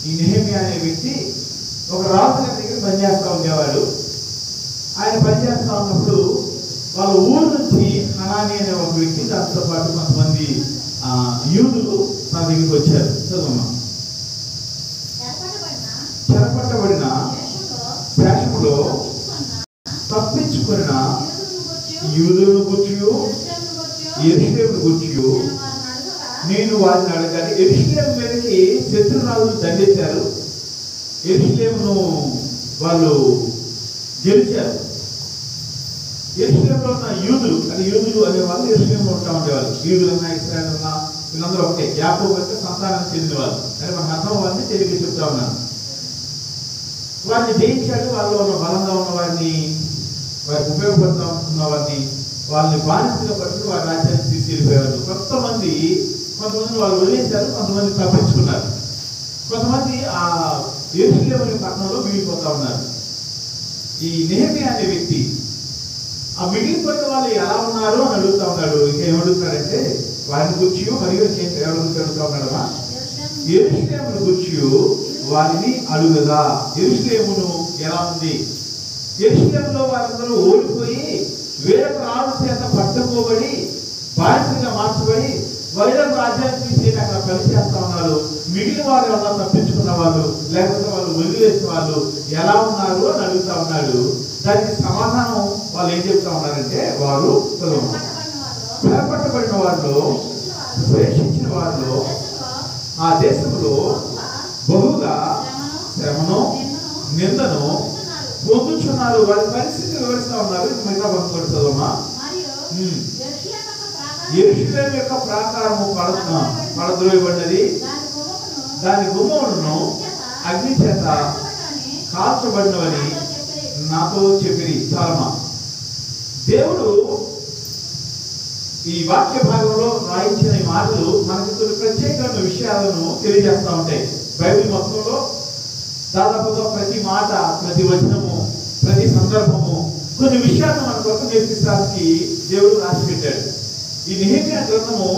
ఈ నెహెమ్యా అనే వ్యక్తి ఒక రాజు గారి దగ్గర పనిచేస్తూ ఉండేవాడు. ఆయన పనిచేస్తూ ఉన్నప్పుడు వాళ్ళ ఊరు నుంచి హనాని అనే ఒక వ్యక్తి, దాంతో పాటు కొంతమంది యూదులు నా దగ్గరికి వచ్చారు. చదువుమా. చెరపట్టబడిన దేశంలో తప్పించుకున్న యూదులను గుర్చి యెరూషలేమును గుర్చి నేను వారిని అడగాలి. యెరూషలేము మీదకి శత్రురాజులు దండెత్తారు. యెరూషలేమును వాళ్ళు గెలిచారు. యెరూషలేములో ఉన్న యూదులు అనే వాళ్ళు యెరూషలేములో ఉంటా ఉండేవాళ్ళు. యూదులన్నా ఇశ్రాయేలున్నా వీళ్ళందరూ ఒకటే, యాకోబు యొక్క సంతానానికి చెందిన వాళ్ళు. కానీ మన అర్థం వారిని తెలియక చెప్తా ఉన్నాను. వారిని జయించాడు. వాళ్ళు ఉన్న బలంగా ఉన్న వారిని, వారికి ఉపయోగపడుతూ ఉన్న వారిని, వాళ్ళని బానిసగా పట్టుకుని వారి రాజ్యాన్ని తీసుకెళ్ళిపోయేవారు. కొంతమంది వాళ్ళు వదిలేశారు, కొంతమంది తప్పించుకున్నారు, కొంతమంది ఆ యెరూషలేము పట్టణంలో మిగిలిపోతా ఉన్నారు. ఈ నెహెమ్యా అనే వ్యక్తి ఆ మిగిలిపోయిన వాళ్ళు ఎలా ఉన్నారు అని అడుగుతా ఉన్నాడు. ఇంకేమడుగుతాడంటే వారిని గుర్చి మరియు ఎవరి గురించి అడుగుతా ఉన్నాడమ్మా, యెరూషలేమును గుర్చి వారిని అడుగుదా. యెరూషలేమును ఎలా ఉంది? యెరూషలేములో వారందరూ ఓడిపోయి వేరొక రాజు చేత పట్టుకోబడి బానిసగా మార్చబడి వేరొక రాజ్యాన్ని తీసుకెళ్ళి అక్కడ పనిచేస్తా ఉన్నారు. మిగిలిన వారు ఎలా తప్పించుకున్న వాళ్ళు, లేకపోతే వాళ్ళు వదిలేసిన వాళ్ళు ఎలా ఉన్నారు అని అడుగుతా ఉన్నాడు. దానికి సమాధానం వాళ్ళు ఏం చెప్తా ఉన్నారంటే, వారు చెరపట్టబడిన వారిలో, ద్వేషించిన వారిలో ఆ దేశంలో బహుగా శ్రమను నిందను పొందుచున్నారు. వారి పరిస్థితి వివరిస్తా ఉన్నారు. మిగతా పడుతుందమ్మా. యెరూషలేము యొక్క ప్రాకారము పడద్రోయబడినది, దాని గుమ్మములను అగ్ని చేత కాల్చబడినవని నాతో చెప్పిరి. చాలమా. దేవుడు ఈ వాక్య భాగంలో రాయించిన ఈ మాటలు మనకు కొన్ని ప్రత్యేకమైన విషయాలను తెలియజేస్తూ ఉంటాయి. బైబిల్ మొత్తంలో దాదాపుగా ప్రతి మాట, ప్రతి వచనము, ప్రతి సందర్భము కొన్ని విషయాలను మన కొరకు నేర్పించడానికి దేవుడు రాసి పెట్టాడు. ఈ నెహెమ్యా గ్రంథము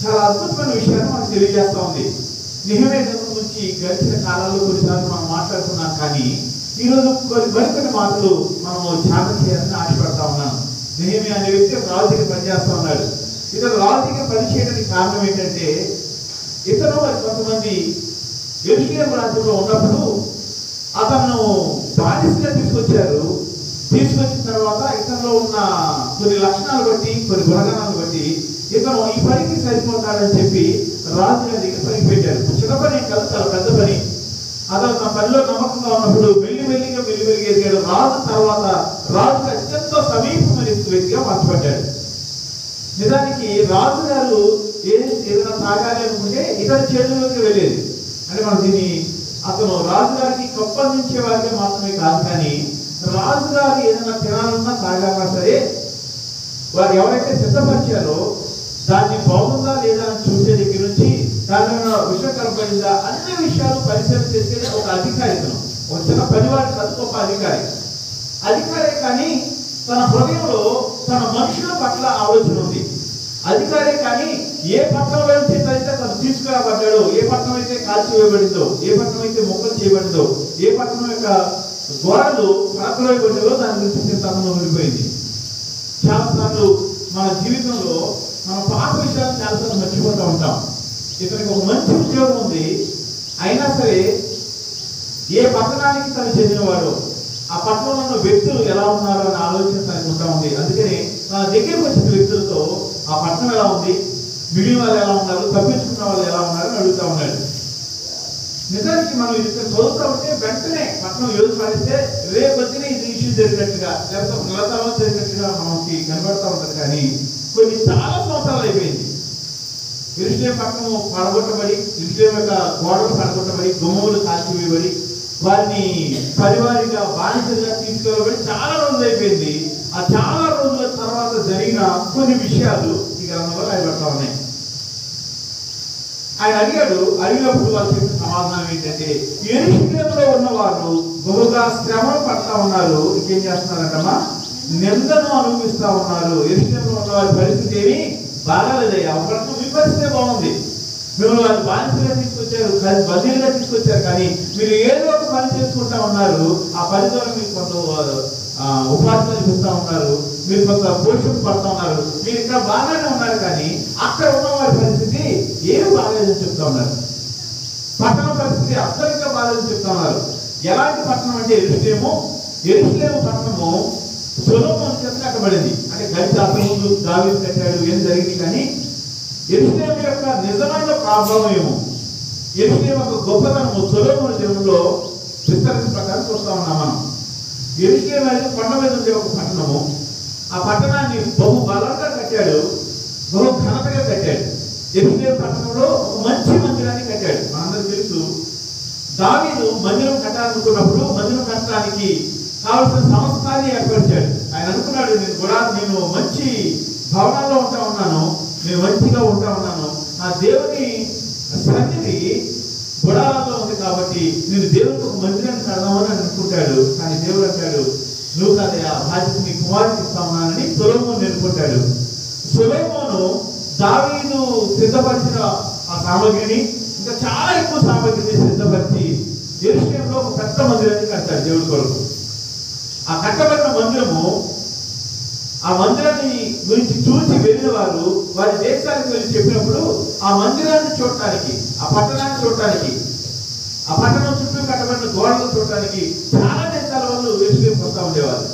చాలా అద్భుతమైన విషయాన్ని మనకు తెలియజేస్తూ ఉంది. నెహెమ్యా గ్రంథం నుంచి గడిచిన కాలాల్లో కొన్నిసార్లు మనం మాట్లాడుకున్నాం, కానీ ఈరోజు మరికొన్ని మాటలు మనము ధ్యానం చేయాలని ఆశపడతా ఉన్నాను. నెహెమ్యా అనే వ్యక్తి రాజు దగ్గర పనిచేస్తూ ఉన్నాడు. ఇతను రాజు దగ్గర పనిచేయడానికి కారణం ఏంటంటే, ఇతను కొంతమంది యెరూషలేము రాజ్యంలో ఉన్నప్పుడు అతను బానిసగా తీసుకొచ్చారు. తీసుకొచ్చిన తర్వాత ఇతనిలో ఉన్న కొన్ని లక్షణాలు బట్టి, కొన్ని గుణగణాలను బట్టి ఇతను ఈ పనికి సరిపోతాడని చెప్పి రాజు గారి దగ్గర పనికి పెట్టారు. చిన్న పని కాదు, చాలా పెద్ద పని. అతను తన పనిలో నమ్మకంగా ఉన్నప్పుడు మెల్లిమెల్లిగా ఎదిగాడు. రాజు తర్వాత రాజుకి అత్యంత సమీపమైన వ్యక్తిగా మార్చబడ్డాడు. నిజానికి రాజు గారు ఏదైనా తాగాలి అనుకుంటే ఇతని చేతుల్లోకి వెళ్ళేది. అంటే మనం దీన్ని అతను రాజుగారికి కప్పందించే వారికి మాత్రమే కాదు, కానీ రాజుగారు ఏదైనా తినాలన్నా తాగాలన్నా సరే వారు ఎవరైతే సిద్ధపరిచారో దాన్ని బాగుందా లేదా అని చూసే దగ్గర నుంచి దానిలో విషయం కనపడిందా అన్ని విషయాలు పరిశీలన చేసేది ఒక అధికారి. ఒక చిన్న పనివాడి కాదు, గొప్ప అధికారే కానీ తన హృదయంలో తన మనుషుల పట్ల ఆలోచన ఉంది. అధికారే కానీ ఏ పట్టణం వెళ్తే తను తీసుకురాబడ్డాడో, ఏ పట్టణం అయితే కాల్చివేయబడిందో, ఏ పట్టణం అయితే మొక్కలు చేయబడిందో, ఏ పట్టణం యొక్క గోడలు పడకవేయబడిందో దాని గురించి తనలో ఉండిపోయింది. చాలాసార్లు మన జీవితంలో మన పాత విషయాలు చాలాసార్లు మర్చిపోతూ ఉంటాం. ఇతనికి ఒక మంచి ఉద్యోగం ఉంది, అయినా సరే ఏ పట్టణానికి తను చెందినవాడు, ఆ పట్టణంలో ఉన్న వ్యక్తులు ఎలా ఉన్నారో అనే ఆలోచన తనకు ఉంటా ఉంది. అందుకని తన దగ్గరకు వచ్చిన వ్యక్తులతో ఆ పట్టణం ఎలా ఉంది, మిగిలిన వాళ్ళు ఎలా ఉన్నారు, తప్పించుకున్న వాళ్ళు ఎలా ఉన్నారు అని అడుగుతా ఉన్నాడు. నిజానికి మనం ఇక్కడ చదువుతా ఉంటే వెంటనే పట్టణం యోధ పాలిస్తే రేపొద్దునే ఇది ఇష్యూ జరిగినట్టుగా, లేకపోతే ఒక నెల తర్వాత జరిగినట్టుగా మనకి కనబడతా ఉంటుంది. కానీ కొన్ని చాలా సంవత్సరాలు అయిపోయింది. యెరూషలేము పట్టణం పడగొట్టబడి, యెరూషలేము యొక్క గోడలు పడగొట్టబడి, గుమ్మములు కాల్చివేయబడి, వారిని పరివారిగా బానిసలుగా తీసుకెళ్ళబడి చాలా రోజులు అయిపోయింది. ఆ చాలా రోజుల తర్వాత జరిగిన కొన్ని విషయాలు ఈ గ్రంథంలో రాయబడతా ఉన్నాయి. ఆయన అడిగినప్పుడు వాళ్ళు చెప్పిన సమాధానం ఏంటంటే, యెరూషలేములో ఉన్నవారు బహుగా శ్రమను పడతా ఉన్నారు. ఇంకేం చేస్తున్నారంటమ్మా, నిందను అనుభవిస్తా ఉన్నారు. యెరూషలేములో ఉన్న వారి పరిస్థితి ఏమి బాగాలేదయ్యా. ఒకరికి మీ పరిస్థితే బాగుంది, మిమ్మల్ని వాళ్ళు బానిసలుగా తీసుకొచ్చారు, బందీలుగా తీసుకొచ్చారు, కానీ మీరు ఏదో ఒక పని చేసుకుంటా ఉన్నారు. ఆ పని ద్వారా మీకు కొంత ఉపాధి కల్పిస్తా ఉన్నారు, మీరు కొంత పోషణ పడతా ఉన్నారు. మీరు ఇక్కడ బాగానే ఉన్నారు, కానీ అక్కడ ఉన్న వారి పరిస్థితి ఏం బాగాలేదని చెప్తా ఉన్నారు. పట్టణం పరిస్థితి అత్యంత బాగాలేదని చెప్తా ఉన్నారు. ఎలాంటి పట్టణం అంటే యెరూషలేము పట్టణము సొలొమోను చేత కట్టబడింది. అంటే గడిచి అంతకుముందు దావీదు కట్టాడు, ఏం జరిగింది, కానీ యెరూషలేము యొక్క నిజమైన ప్రభావం ఏమో, యెరూషలేము యొక్క గొప్పతనము సొలొమోను దినంలో విస్తరించిన ప్రకారం చూస్తా ఉన్నాం మనం. యెరూషలేము అనేది కొండ మీద ఉండే ఒక పట్టణము. ఆ పట్టణాన్ని బహు బలంగా కట్టాడు, బహు ఘనతగా కట్టాడు. యెరూషలేము పట్టణంలో ఒక మంచి మందిరాన్ని కట్టాడు. మనందరికీ తెలుసు, దావీదు మందిరం కట్టాలనుకున్నప్పుడు మందిరం కట్టడానికి కావలసిన సంస్థాన్ని ఏర్పరిచాడు. ఆయన అనుకున్నాడు, నేను మంచి భవనాల్లో ఉంటా ఉన్నాను, నేను మంచిగా ఉంటా ఉన్నాను, నా దేవుని సన్నిధి గుడారంలో ఉంది కాబట్టి నేను దేవుడికి ఒక మందిరాన్ని కడదామని అనుకుంటాడు. కానీ దేవుడు అంటాడు, నువ్వు కదా ఆ బాధ్యత నీ కుమారుడికి ఇస్తా ఉన్నానని సొలొమోను అనుకుంటాడు. సొలొమోను దావీదు సిద్ధపరిచిన ఆ సామగ్రిని, ఇంకా చాలా ఎక్కువ సామగ్రిని సిద్ధపరిచి యెరూషలేములో ఒక పెద్ద మందిరాన్ని కట్టాడు దేవుడి కొరకు. ఆ కట్టబడిన మందిరము, ఆ మందిరాన్ని గురించి చూసి వెళ్ళిన వారు వారి దేశానికి వెళ్ళి చెప్పినప్పుడు ఆ మందిరాన్ని చూడటానికి, ఆ పట్టణాన్ని చూడటానికి, ఆ పట్టణం చుట్టూ కట్టబడిన గోడలు చూడటానికి చాలా దేశాల వాళ్ళు యెరూషలేముకు వస్తూ ఉండేవారు.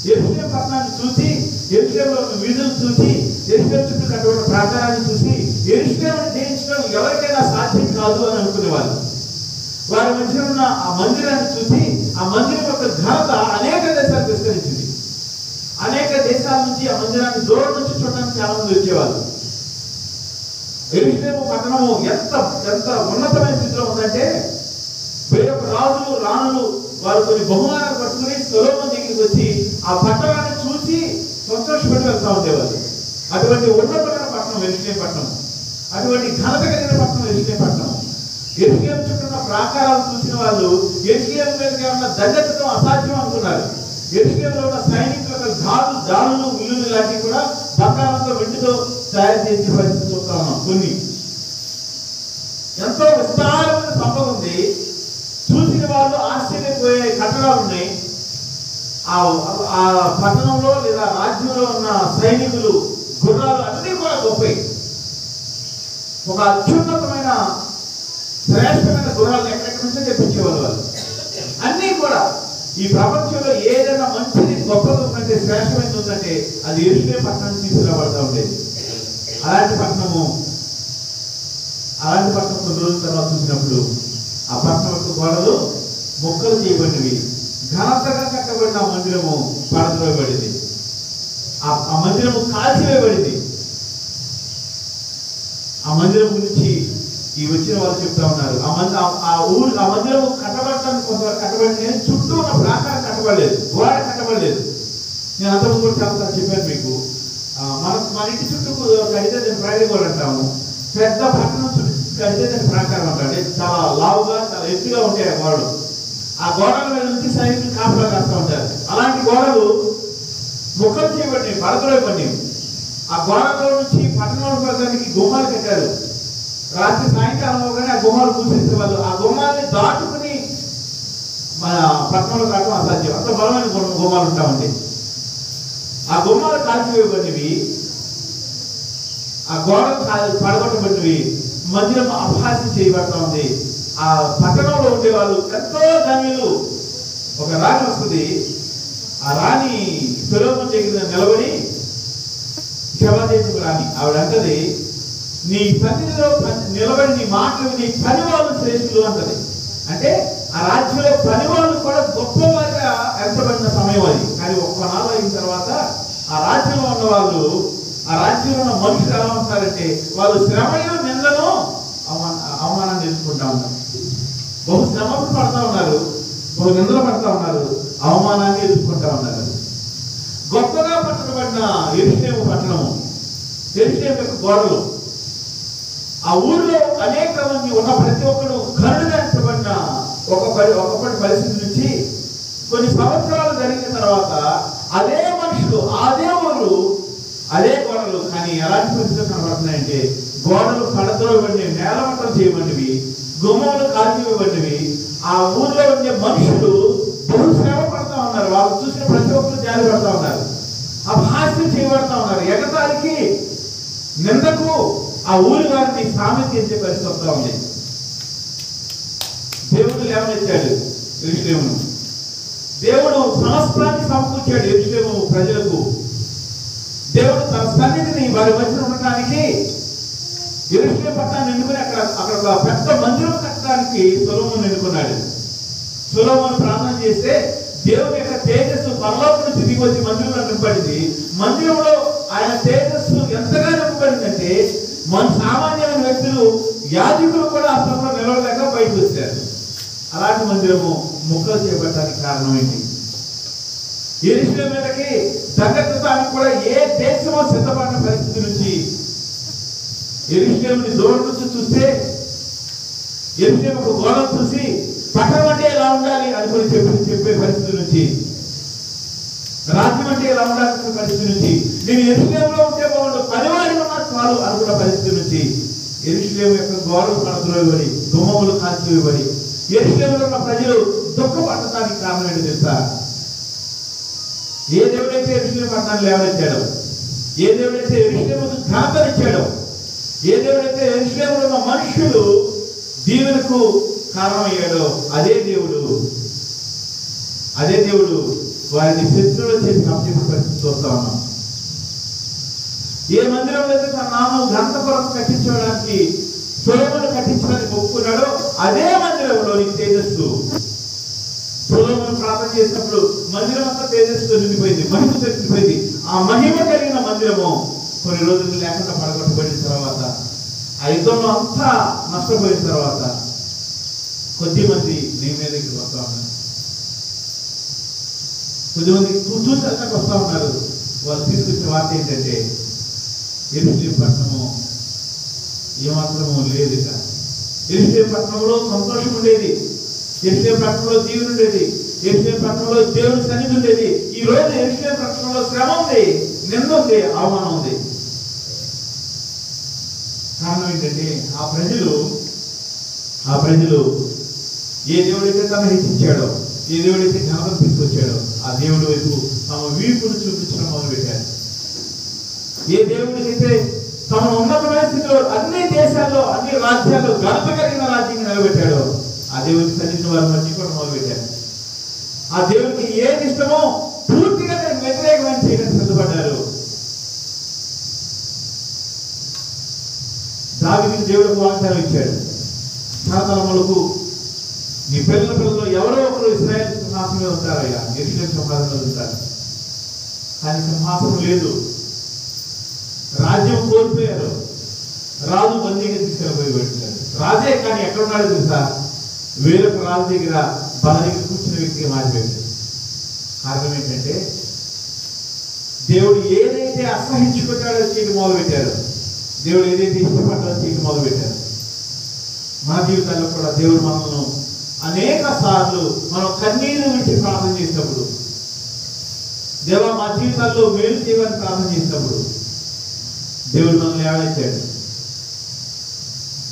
యెరూషలేము పట్టణాన్ని చూసి, యెరూషలేములో వీధులు చూసి, యెరూషలేము చుట్టూ కట్టబడిన ప్రాకారాన్ని చూసి యెరూషలేమును జయించడం ఎవరికైనా సాధ్యం కాదు అని అనుకునేవారు. వారి మధ్య ఉన్న ఆ మందిరాన్ని చూసి ఆ మందిరం యొక్క ఘనత అనేక దేశాలకు విస్తరించింది. అనేక దేశాల నుంచి ఆ మందిరాన్ని దూరం నుంచి చూడడానికి చాలా మంది వచ్చేవారు. యెరూషలేము పట్టణము ఎంత ఉన్నతమైన స్థితిలో ఉందంటే, వేరొక రాజులు రాణులు వారు కొన్ని బహుమానాలు పట్టుకుని సొలొమోను దగ్గరికి వచ్చి ఆ పట్టణాన్ని చూసి సంతోషపడి వెళ్తా ఉండేవారు. అటువంటి ఉన్నతమైన పట్టణం యెరూషలేము పట్టణం, అటువంటి ఘనత కలిగిన పట్టణం యెరూషలేము పట్టణం. యెరూషలేము చుట్టూ ఉన్న ప్రాకారాలు చూసిన వాళ్ళు యెరూషలేము మీదకి ఏమన్నా దండెత్తడం అసాధ్యం అనుకున్నారు. యెరూషలేములో ఉన్న సైనికుల దాడులు విల్లులు లాంటివి కూడా బంగారంతో వెండితో తయారు చేసే పరిస్థితి చూస్తా ఉన్నాం. కొన్ని ఎంతో విస్తారమైన సంపద ఉంది, చూసిన వాళ్ళు ఆశ్చర్యపోయే కట్టడాలు ఉన్నాయి. ఆ పట్టణంలో లేదా రాజ్యంలో ఉన్న సైనికులు గుర్రాలు అన్ని కూడా గొప్పవి. ఒక అత్యున్నతమైన శ్రేష్టమైన గుర్రాలు ఎక్కడెక్కడి నుంచో తెప్పించేవాళ్ళు వాళ్ళు. అన్నీ కూడా ఈ ప్రపంచంలో ఏదైనా మంచిది గొప్పది ఉందంటే, శ్రేష్టమైనది ఉందంటే అది యెరూషలేము పట్టణాన్ని తీసుకురాబడతా ఉండేది. అలాంటి పట్టణం కొన్ని రోజుల తర్వాత చూసినప్పుడు ఆ పట్టణం యొక్క గోడలు మొక్కలు చేయబడినవి, ఘనతగా కట్టబడిన ఆ మందిరము పడద్రోయబడింది, ఆ మందిరము కాల్చివేయబడింది. ఆ మందిరం గురించి ఈ వచ్చిన వాళ్ళు చెప్తా ఉన్నారు. ఆ మందిరం కట్టబడటానికి కొంతవరకు కట్టబడింది, చుట్టూ ఉన్న ప్రాకారం కట్టబడలేదు, గోడ కట్టబడలేదు. నేను అంతకుముందు కూడా చాలా చెప్పాను మీకు. మన ఇంటి చుట్టూ కడితే దాన్ని ప్రహరీ గోడ అంటాము. పెద్ద పట్టణం చుట్టూ కడితే దాన్ని ప్రాకారం అంటారు. చాలా లావుగా చాలా ఎత్తుగా ఉంటాయి ఆ గోడలు. ఆ గోడల మీద నుంచి సైనికులు కాపలా కాస్తూ ఉంటారు. అలాంటి గోడలు ముక్కలు చేయబడినవి, పడద్రోయబడినవి. ఆ గోడలో నుంచి పట్టణంలో పడడానికి గుమ్మాలు కట్టారు. రాత్రి సాయంకాలం అవగానే ఆ గుమ్మాలు మూసేసేవాళ్ళు. ఆ గుమ్మాలని దాటుకుని మన పట్టణంలో రావడం అసాధ్యం, అంత బలమైన గుమ్మాలు ఉంటామండి. ఆ గుమ్మాలు కాల్చివేయబడినవి, ఆ గోడలు పడగొట్టబడినవి, మందిరం అపహాస్యం చేయబడతా ఉంది. ఆ పట్టణంలో ఉండేవాళ్ళు ఎంతో ధన్యులు. ఒక రాణి వస్తుంది, ఆ రాణి సొలొమోను దగ్గర నిలబడి, శవాదేశపు రాణి, ఆవిడ అంటది, నీ సన్నిధిలో నిలబడి నీ మాటలు నీ పనివాళ్ళు శ్రేష్ఠులు అంటది. అంటే ఆ రాజ్యంలో పనివాళ్ళు కూడా గొప్పవారిగా ఎంచబడిన సమయం అది. కానీ ఒక్క నాలుగు అయిన తర్వాత ఆ రాజ్యంలో ఉన్న వాళ్ళు, ఆ రాజ్యంలో ఉన్న మనుషులు ఎలా ఉంటారంటే, వాళ్ళు శ్రమయు నిందను అవమానాన్ని ఎదుర్కొంటా ఉన్నారు. బహు శ్రమలు పడతా ఉన్నారు, బహు నిందలు పడతా ఉన్నారు, అవమానాన్ని ఎదుర్కొంటా ఉన్నారు. గొప్పగా పట్టబడిన యెరూషలేము పట్టణము, యెరూషలేము యొక్క గోడలు, ఆ ఊరిలో అనేక మంది ఉన్న ప్రతి ఒక్కరు కరుడుగా ఎంచబడిన ఒకప్పటి పరిస్థితి నుంచి కొన్ని సంవత్సరాలు జరిగిన తర్వాత అదే మనుషులు, అదే ఊరు, అదే గోడలు, కానీ ఎలాంటి పరిస్థితులు కనబడుతున్నాయంటే గోడలు పడద్రోయబడినవి, నేలమట్టం చేయబడినవి, గుమ్మములు కాల్చివేయబడినవి. ఆ ఊర్లో ఉండే మనుషులు బహు శ్రమ పడతా ఉన్నారు. వాళ్ళు చూసిన ప్రతి ఒక్కరు జారి పడతా ఉన్నారు, అపహాస్యం చేయబడతా ఉన్నారు. ఎగతాళికి నిందకు ఆ ఊరి వారిని సామెతించే పరిస్థితి వస్తూ ఉంది. దేవుడు లేవనెత్తాడు యెరూషలేమును. దేవుడు సమస్తాన్ని సమకూర్చాడు యెరూషలేము ప్రజలకు. దేవుడు తన సన్నిధిని వారి మధ్య ఉండటానికి యెరూషలేము పట్టణాన్ని ఎన్నుకుని అక్కడ ఒక పెద్ద మందిరం కట్టడానికి సొలొమోను ఎన్నుకున్నాడు. సొలొమోను ప్రార్థన చేస్తే దేవుని యొక్క తేజస్సు పరలోకం నుంచి దిగి వచ్చి మందిరంలో నింపబడింది. మందిరంలో ఆయన తేజస్సు ఎంతగా నింపబడిందంటే మన సామాన్యమైన వ్యక్తులు, యాజకులు కూడా ఆ స్థలంలో నిలవలేక బయటకు వచ్చారు. అలాంటి మందిరము ముక్కలు చేపట్టడానికి కారణం ఏంటి? యెరూషలేము మీదకి దండెత్తడానికి కూడా ఏ దేశమో సిద్ధపడిన పరిస్థితి నుంచి, యెరూషలేముని దూరం నుంచి చూస్తే యెరూషలేము ఒక గోడను చూసి పట్టణం అంటే ఎలా ఉండాలి అనుకుని చెప్పే పరిస్థితి నుంచి, రాజ్యం అంటే ఎలా ఉండాలనుకునే పరిస్థితి నుంచి, నేను యెరూషలేములో ఉంటే బాగుండు, పనివాడి ఉన్నా చాలు అనుకున్న పరిస్థితి నుంచి, యెరూషలేము యొక్క గోడలు పడద్రోయబడి, గుమ్మములు కాల్చివేయబడి, యెరూషలేములో ఉన్న ప్రజలు దుఃఖపడటానికి కారణం ఏంటి తెలుసా? ఏ దేవుడైతే యెరూషలేము పట్టణాన్ని లేవనెత్తాడో, ఏ దేవుడైతే యెరూషలేముకు ఘనతనిచ్చాడో, ఏ దేవుడైతే యెరూషలేములో ఉన్న మనుషులు దీవెనకు కారణమయ్యాడో అదే దేవుడు వారిని శత్రువులు చేసి అప్పగించే పరిస్థితి చూస్తా ఉన్నాం. ఏ మందిరంలో అయితే తన నామం ఘనత కొరకు కట్టించడానికి సొలొమోను కట్టించడానికి ఒప్పుకున్నాడో అదే మందిరంలోని తేజస్సు, సొలొమోను ప్రార్థన చేసినప్పుడు మందిరం అంతా తేజస్సుతో నిండిపోయింది, మహిమతో నిండిపోయింది. ఆ మహిమ కలిగిన మందిరము కొన్ని రోజులు లేకుండా పడగొట్టబడిన తర్వాత, ఆ యుద్ధంలో అంతా నష్టపోయిన తర్వాత కొద్దిమంది నీ మీదకి వస్తా ఉన్నారు, కొద్దిమంది చూసాక వస్తా ఉన్నారు. వాళ్ళు తీసుకొచ్చిన వార్త ఏంటంటే యెరూషలేము పట్టణము ఏమాత్రము లేదు. ఇక యెరూషలేము పట్టణంలో సంతోషం ఉండేది, యెరూషలేము పట్టణంలో దీవెన ఉండేది, యెరూషలేము పట్టణంలో దేవుని సన్నిధి ఉండేది. ఈ రోజు యెరూషలేము పట్టణంలో శ్రమ ఉంది, నింద ఉంది, అవమానం ఉంది. కారణం ఏంటంటే ఆ ప్రజలు ఏ దేవుడైతే తను హెచ్చించాడో, ఏ దేవుడైతే జ్ఞాపకం తీసుకొచ్చాడో ఆ దేవుడి వైపు తమ వీపును చూపించడం మొదలుపెట్టారు. ఏ దేవుడికైతే తమ ఉన్నతమైన స్థితిలో అన్ని దేశాల్లో, అన్ని రాజ్యాల్లో ఘనత కలిగిన రాజ్యంగా నిలబెట్టాడో ఆ దేవుడికి సన్నిధిని వారు మర్చిపోవడం మొదలుపెట్టారు. ఆ దేవుడికి ఏది ఇష్టమో పూర్తిగా వ్యతిరేకమైన చేయడానికి సిద్ధపడ్డారు. దావీదుకు దేవుడు వాగ్దానం ఇచ్చాడు, తరతరములకు నీ పిల్లల్లో ఎవరో ఒకరు ఇశ్రాయేలు సింహాసనం మీద ఉంటారయ్యా, యెరూషలేము సింహాసనంలో ఉంటారు. కానీ సింహాసనం లేదు, రాజ్యం కోల్పోయారు, రాజు బందీగా తీసుకెళ్ళిపోయి పెట్టారు. రాజే కానీ ఎక్కడున్నాడో తెలుసా? వేరొక రాజు దగ్గర బల దగ్గర కూర్చున్న వ్యక్తిగా మారిపోయాడు. కారణం ఏంటంటే దేవుడు ఏదైతే అసహించుకుంటాడో చేయడం మొదలు పెట్టారు, దేవుడు ఏదైతే ఇష్టపడ్డాడో చేయడం మొదలు పెట్టారు. మన జీవితాల్లో కూడా దేవుడు మనల్ని అనేక సార్లు మనం కన్నీరు విడిచి ప్రార్థన చేసినప్పుడు, దేవా మా జీవితాల్లో మేలు చేయమని ప్రార్థన చేసినప్పుడు దేవుడు మనల్ని లేవనెత్తాడు.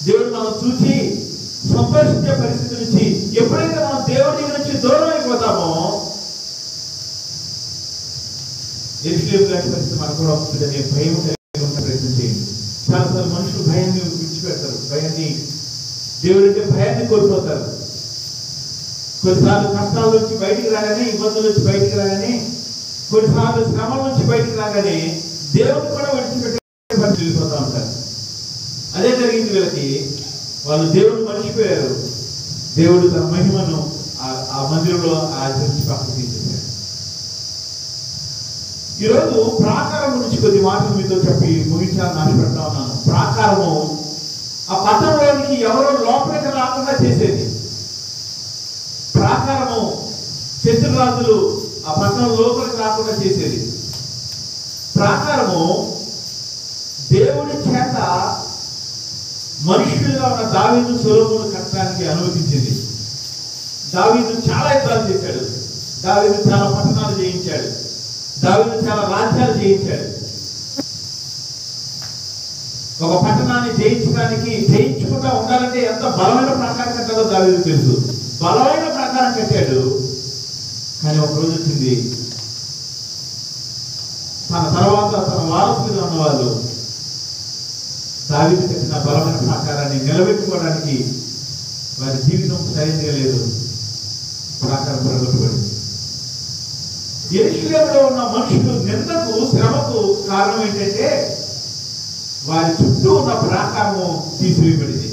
దేవుడు మనం చూసి సంతోషించే పరిస్థితి నుంచి ఎప్పుడైతే మనం దేవుడి దగ్గర నుంచి దూరం అయిపోతామో యెరూషలేము లాంటి పరిస్థితి మనకు కూడా వస్తుందనే భయం కలిగి ఉన్న ప్రయత్నం చేయండి. చాలాసార్లు మనుషులు భయాన్ని విడిచిపెడతారు, దేవుడు అంటే భయాన్ని కోల్పోతారు. కొన్నిసార్లు కష్టాల నుంచి బయటికి రాగానే, ఇబ్బందుల నుంచి బయటికి రాగానే, కొన్నిసార్లు శ్రమల నుంచి బయటికి రాగానే దేవుడు కూడా విడిచిపెట్టే వెళ్ళిపోతా ఉంటారు. అదే జరిగింది వీళ్ళకి. వాళ్ళు దేవుడు మర్చిపోయారు. దేవుడు తన మహిమను ఆ మందిరంలో ఆచరించి పక్కకు తీసేశాడు. ఈరోజు ప్రాకారం గురించి కొద్ది మాటలు మీతో చెప్పి ముగించాలని ఆశపడతా ఉన్నాను. ప్రాకారము ఆ పట్టణంలోనికి ఎవరో లోపలికి రాకుండా చేసేది. ప్రాకారము శత్రురాజులు ఆ పట్టణం లోపలికి రాకుండా చేసేది. ప్రాకారము దేవుడి చేత మనుషులుగా ఉన్న దావీదు సొలొమోను కట్టడానికి అనుమతించింది. దావీదు చాలా యుద్ధాలు చేశాడు, దావీదు చాలా పట్టణాలు జయించాడు, దావీదు చాలా రాజ్యాలు జయించాడు. ఒక పట్టణాన్ని జయించుకుంటా ఉండాలంటే ఎంత బలమైన ప్రాకారం కట్టాలో దావీదు తెలుసు. బలమైన ప్రాకారం కట్టాడు. కానీ ఒక రోజు వచ్చింది, తన తర్వాత తన వారసులుగా ఉన్న వాళ్ళు దావీదు కట్టిన బలమైన ప్రాకారాన్ని నిలబెట్టుకోవడానికి వారి జీవితం సరైనదిగా లేదు. ప్రాకారం పడగొట్టబడింది. యెరూషలేములో ఉన్న మనుషులు నిందకు, శ్రమకు కారణం ఏంటంటే వారి చుట్టూ ఉన్న ప్రాకారము తీసివేయబడింది.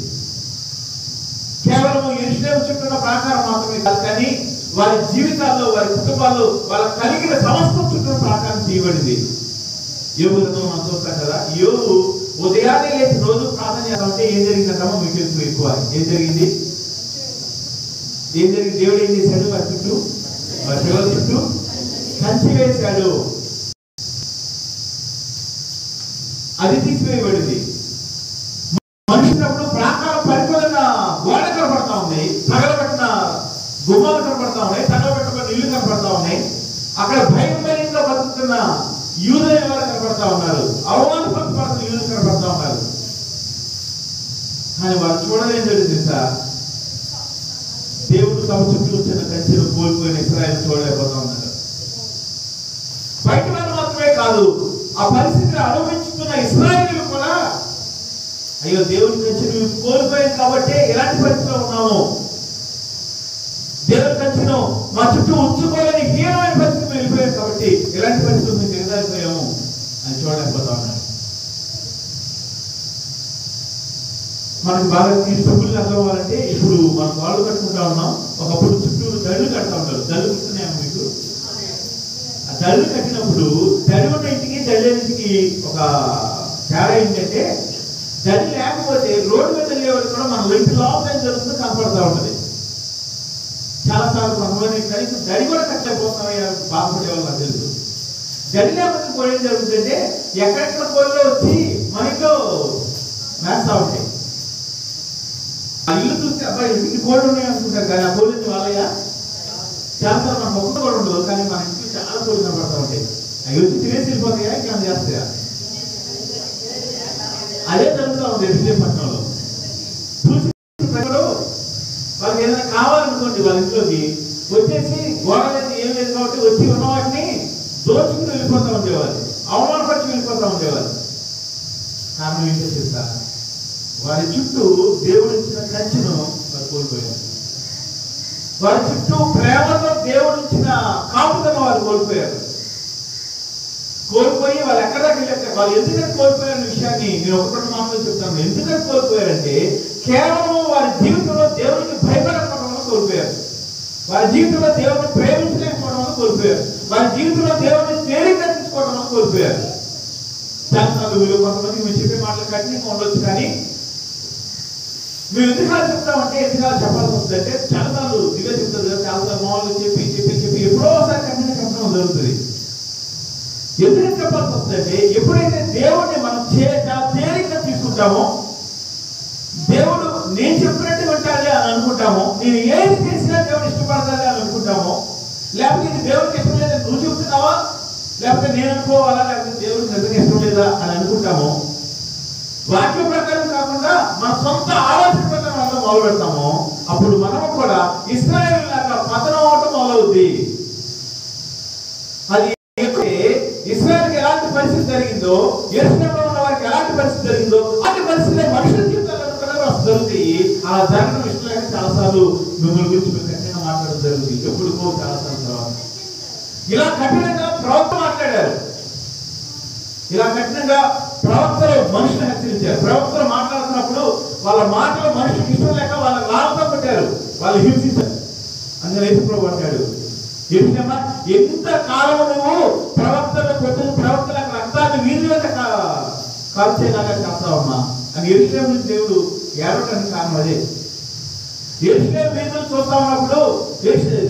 కేవలం యెరూషలేము చుట్టూ ఉన్న ప్రాకారం మాత్రమే కాదు, కానీ వారి జీవితాల్లో, వారి కుటుంబాల్లో వాళ్ళ కలిగిన సమస్తం చుట్టూ ప్రాకారం తీయబడింది. యోబులను మనం చూస్తాం కదా. యోబు ఉదయాన్నే లేచి రోజు ప్రార్థన చేస్తామంటే ఏం జరిగిందంటామో మీకు తెలుసు. ఎక్కువ ఏం జరిగింది? దేవుడు ఏం చేశాడు? వారి చుట్టూ, వారి పిల్లల చుట్టూ కంచి వేశాడు. అది తీసివేయబడింది. మనుషులప్పుడు ప్రాకారం పరిపాలన గోడ కనపడతా ఉన్నాయి, తగలబెట్టిన గుమ్మాలు కనపడతా ఉన్నాయి, తగలబెట్టబడిన ఇల్లు కనపడతా ఉన్నాయి. అక్కడ భయంగా బతుకుతున్న యూదులు ఎవరు కనపడతా ఉన్నారు, అవమానపడుతున్న యూదులు కనపడతా ఉన్నారు. కానీ వారు చూడలేని జరిగింది సార్. దేవుడు తమ చుట్టూ వచ్చిన కంచెను కోల్పోయిన ఇశ్రాయేలు చూడలేకపోతా ఉన్నారు. బయట వారు మాత్రమే కాదు, ఆ పరిస్థితిని అనుభవించుతున్న ఇశ్రాయేలు కూడా అయ్యో దేవుని కంచెను కోల్పోయాం కాబట్టి ఎలాంటి పరిస్థితిలో ఉన్నాము, దేవుని కంచెను మా చుట్టూ ఉంచుకోలేని హీనమైన పరిస్థితి వెళ్ళిపోయాం కాబట్టి ఎలాంటి పరిస్థితులు మేము దిగజారిపోయాము అని చూడలేకపోతా ఉన్నాడు. మనకు బాగా ఈ డబ్బులు అర్థమవ్వాలంటే ఇప్పుడు మనం వాళ్ళు కట్టుకుంటా ఉన్నాం. ఒకప్పుడు చుట్టూ దళ్ళు కడతా ఉంటారు. దళ్ళు గుర్తున్నాయా మీకు? ఆ దళ్ళు కట్టినప్పుడు దడి ఉన్న ఇంటికి దళ్ళేంటికి ఒక తేడా ఏంటంటే, దడి లేకపోతే రోడ్డు మీద వెళ్ళేవాళ్ళు కూడా మన ఇంటి లోపల జరుగుతూ కనపడతా ఉంటుంది. చాలాసార్లు కొంతమంది కనీసం దడి కూడా కట్టలేకపోతున్నాయి బాధపడేవాళ్ళు నాకు తెలుసు. దడి లేకపోతే కోడి ఏం జరుగుతుందంటే ఎక్కడెక్కడ కోళ్ళు వచ్చి మన ఇంట్లో వేస్తా ఉంటాయి. ఆ ఇల్లు చూస్తే అబ్బాయి ఇంటికి కోళ్ళు ఉన్నాయి అనుకుంటారు, కానీ ఆ కోళ్ళు వాళ్ళయ్యా చాలాసార్లు మనకు ఒక్క కూడా ఉండదు, కానీ మన ఇంటికి చాలా కోళ్ళు కనపడతా ఉంటాయి. అవి వచ్చి తినేసి వెళ్ళిపోతాయా, ఇంకా చేస్తాయా? అదే జరుగుతూ ఉంది విజయపట్నంలో. చూసి వాళ్ళకి ఏదైనా కావాలనుకోండి వాళ్ళ ఇంట్లోకి వచ్చేసి గోడ లేదు ఏం లేదు కాబట్టి వచ్చి ఉన్న వాటిని దోచుకుని వెళ్ళిపోతూ ఉండేవాళ్ళు, అవమానపరిచి వెళ్ళిపోతూ ఉండేవాళ్ళు. కారణం ఏంటో చెప్తా, వారి చుట్టూ దేవుడు ఇచ్చిన కంచెను వారు కోల్పోయారు. వారి చుట్టూ ప్రేమతో దేవుడు ఇచ్చిన కాపుదల వారు కోల్పోయారు. కోల్పోయి వాళ్ళు ఎక్కడ దాకా వాళ్ళు ఎందుకని కోల్పోయారన్న విషయాన్ని నేను ఒకటి మాత్రం చెప్తాను. ఎందుకని కోల్పోయారంటే కేవలం వారి జీవితంలో దేవుడికి భయపడకపోవడం వల్ల కోల్పోయారు. వారి జీవితంలో దేవుడిని ప్రేమించలేకపోవడం వల్ల కోల్పోయారు. వారి జీవితంలో దేవుడిని తేలికరించుకోవడం వల్ల కోల్పోయారు. చాలాసార్లు వీళ్ళు కొంతమంది మేము చెప్పే మాటలు కఠినంగా ఉండొచ్చు, కానీ మేము ఎందుకు చెప్తామంటే ఎందుకు చెప్పాల్సి వస్తుందంటే చాలాసార్లు దిగా చెప్తారు కదా, చాలాసార్లు మామూలుగా చెప్పి చెప్పి చెప్పి ఎప్పుడో ఒకసారి కఠినంగా చెప్పడం జరుగుతుంది. ఎందుకు చెప్పాల్సి వస్తుందంటే ఎప్పుడైతే దేవుడిని మనం చాలా తేలికగా తీసుకుంటామో, దేవుడు నేను చెప్పినట్టు వింటాలి అని అనుకుంటామో, నేను ఏది చేసినా దేవుడు ఇష్టపడతాలి అని అనుకుంటామో, లేకపోతే ఇది దేవుడికి ఇష్టం లేదా నువ్వు చెప్తున్నావా, లేకపోతే నేను అనుకోవాలా, లేకపోతే దేవుడికి నిజంగా ఇష్టం లేదా అని అనుకుంటామో, వాక్య ప్రకారం కాకుండా మన సొంత ఆలోచన ప్రకారం మనం మొదలు పెడతామో, అప్పుడు మనం కూడా ఇశ్రాయేలు లాగా పతనం అవటం మొదలవుద్ది. అది ఇశ్రాయేలుకి ఎలాంటి పరిస్థితి జరిగిందో, యెరూషలేములో ఉన్న వారికి ఎలాంటి పరిస్థితి జరిగిందో అలాంటి పరిస్థితి మనుషుల జీవితాల్లో కూడా జరుగుతాయి. అలా జరగడం ఇష్టం లేక చాలాసార్లు మిమ్మల్ని గురించి మీరు కఠినంగా మాట్లాడడం జరుగుతుంది. ఎప్పుడుకో చాలాసార్లు తర్వాత ఇలా కఠినంగా ప్రవక్త మాట్లాడారు. ఇలా కఠినంగా ప్రవక్తలు మనుషులు హెచ్చరించారు. ప్రవక్తలు మాట్లాడుతున్నప్పుడు వాళ్ళ మాటలు మనుషులకు ఇష్టం లేక వాళ్ళ లాభంతో పెట్టారు, వాళ్ళు హింసించారు. అందులో యేసుప్రభువు అంటాడు, ఎంత కాలం నువ్వు ప్రవక్తలకు రక్తాన్ని వీధి మీద కాల్చేలాగా చేస్తావమ్మా అని యెరూషలేము నుంచి దేవుడు ఏడవడానికి కారణం అదే. యెరూషలేము వీధులు చూస్తా ఉన్నప్పుడు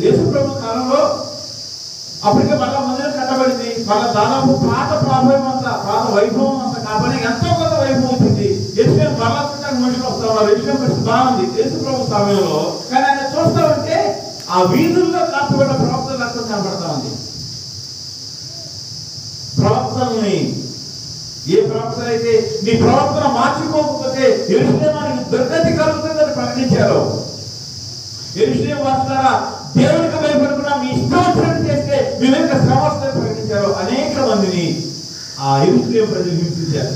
యేసుప్రభు కాలంలో అప్పటికే మళ్ళా మందిరం కట్టబడింది. మళ్ళా దాదాపు పాత ప్రాభవం అంతా, పాత వైభవం అంతా కాబట్టి ఎంతో కొంత వైభవం వచ్చింది. యెరూషలేము మళ్ళా చూడడానికి మనుషులు వస్తా ఉన్నారు. యెరూషలేము పరిస్థితి బాగుంది యేసుప్రభు సమయంలో, కానీ ఆయన చూస్తా ఉంటే ఆ వీధుల్లో కాల్చబడ్డ ప్రవక్తల రక్తం కనబడతా ఉంది. ప్రవక్తల్ని ఏ ప్రవక్త అయితే నీ ప్రవర్తన మార్చుకోకపోతే యెరూషలేముకి దుర్గతి కలుగుతుందని ప్రకటించారు. యెరూషలేము వాసులారా, దేవునికి భయపడకుండా మీ ఇష్టం వచ్చినట్టు చేస్తే మీ వెనుక శ్రమ వస్తుందని ప్రకటించారు. అనేక మందిని ఆ యెరూషలేము ప్రజలు హింసించారు.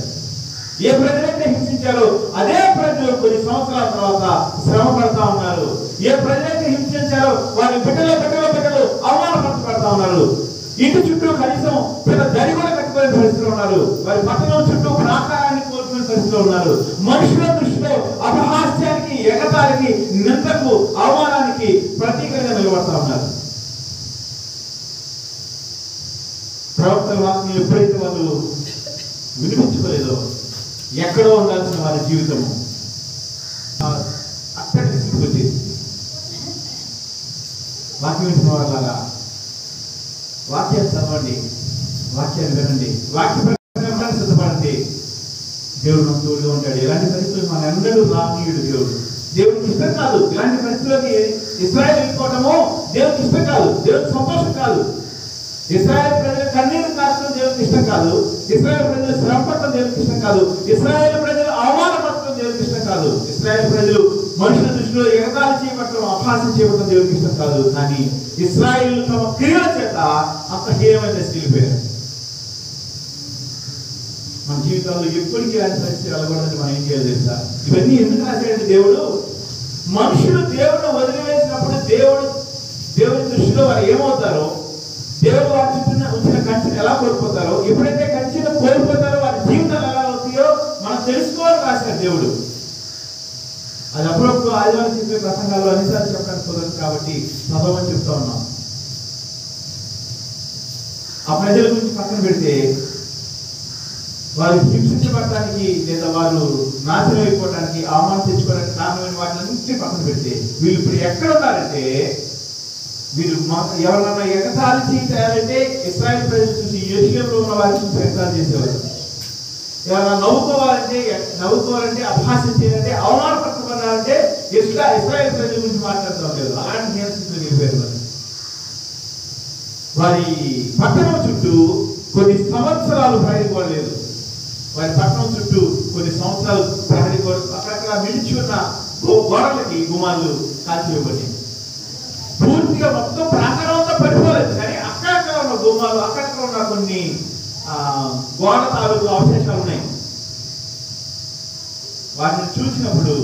ఏ ప్రజలైతే హింసించారో అదే ప్రజలు కొన్ని సంవత్సరాల తర్వాత శ్రమ పడతా ఉన్నారు. ఏ ప్రజలైతే హింసించారో వారి బిడ్డలు అవమానపరచబడతా ఉన్నారు. ఇంటి చుట్టూ కనీసం పెద్ద దరి కూడా కట్టుకునే పరిస్థితిలో ఉన్నారు. వారి పట్టణం చుట్టూ ప్రాకారాన్ని కోల్పోయిన పరిస్థితిలో ఉన్నారు. మనుషుల దృష్టిలో అపహాస్యానికి, ఎగతాళికి, నిందకు, అవమానానికి ప్రతీకగా నిలబడతా ఉన్నారు. ప్రవక్తల వాక్యం ఎప్పుడైతే వాళ్ళు వినిపించుకోలేదో ఎక్కడో ఉండాల్సిన వారి జీవితము అక్కడి స్థితికి వచ్చేది. వాక్యం వింటున్న వాళ్ళ వాక్యాన్ని చదవండి, వాక్యాన్ని వినండి, వాక్య ప్రకారం సిద్ధపడండి. దేవుడు మనకు తోడుగా ఉంటాడు. ఇలాంటి పరిస్థితులు మన ఎన్నడూ రానీయుడు దేవుడు. దేవుడికి ఇష్టం కాదు ఇలాంటి పరిస్థితుల్లోకి ఇశ్రాయేలు వెళ్ళిపోవటము. దేవుడికి ఇష్టం కాదు, దేవుడికి సంతోషం కాదు. ఇశ్రాయేలు ప్రజలు కన్నీరు కార్చడం దేవుడికి ఇష్టం కాదు. ఇశ్రాయేలు ప్రజలు శ్రమ పడటం దేవుడికి ఇష్టం కాదు. ఇశ్రాయేలు ప్రజలు అవమానపడటం దేవుడికి ఇష్టం కాదు. ఇశ్రాయేలు ప్రజలు మనుషుల దృష్టిలో ఎగతాళి చేయబడటం, అపహాస్యం చేయబడటం దేవుడికి ఇష్టం కాదు. కానీ ఇశ్రాయేలు తమ క్రియల చేత అంత హీనమైన వెళ్ళిపోయారు. మన జీవితాల్లో ఎప్పటికీ ఇలాంటి పరిస్థితి వెళ్ళకూడదని మనం ఏం చేయాలి తెలుసా? ఇవన్నీ ఎందుకు రాశాడంటే దేవుడు, మనుషులు దేవుడిని వదిలివేసినప్పుడు దేవుడి దృష్టిలో వారు ఏమవుతారో, దేవుడు వారి చుట్టూ ఉంచిన కంచెను ఎలా కోల్పోతారో, ఎప్పుడైతే కంచెను కోల్పోతారో వారి జీవితాలు ఎలా అవుతాయో మనం తెలుసుకోవాలని రాశాడు దేవుడు. అది అప్పుడప్పుడు ఆదివారం చెప్పే ప్రసంగాలు అన్నిసార్లు చెప్పడానికి కుదరదు కాబట్టి చదవమని చెప్తా ఉన్నాం. ఆ ప్రజల గురించి పక్కన పెడితే, వారు హింసించబడటానికి లేదా వారు నాశనం అయిపోవడానికి, అవమానం తెచ్చుకోవడానికి కారణమైన వాటిని పక్కన పెడితే, వీళ్ళు ఇప్పుడు ఎక్కడ ఉన్నారంటే, వీరు ఎవరన్నా ఎగతాళి చేయాలంటే ఇశ్రాయేలు ప్రజలు చూసి యెరూషలేములో ఉన్న వారిని చూసి ఎగతాళి చేసేవారు. ఎవరైనా నవ్వుకోవాలంటే అపహాస్యం చేయాలంటే, అవమానపరచబడాలంటే ఇశ్రాయేలు ప్రజల గురించి మాట్లాడుతూ లేదు. అలాంటి నియంత్రణలు వెళ్ళిపోయారు. వారి పట్టణం చుట్టూ కొన్ని సంవత్సరాలు ప్రహరీకోలేదు. వారి పట్టణం చుట్టూ కొన్ని సంవత్సరాలు ప్రహరీకోలు, అక్కడక్కడ నిలిచి ఉన్న గోడలకి గుమ్మాలు కాల్చివేయబడి పూర్తిగా మొత్తం ప్రాకారం అంతా పడిపోలేదు. కానీ అక్కడక్కడ ఉన్న గుమ్మాలు, అక్కడక్కడ ఉన్న కొన్ని గోడ తాలూకు అవశేషాలు ఉన్నాయి. వాటిని చూసినప్పుడు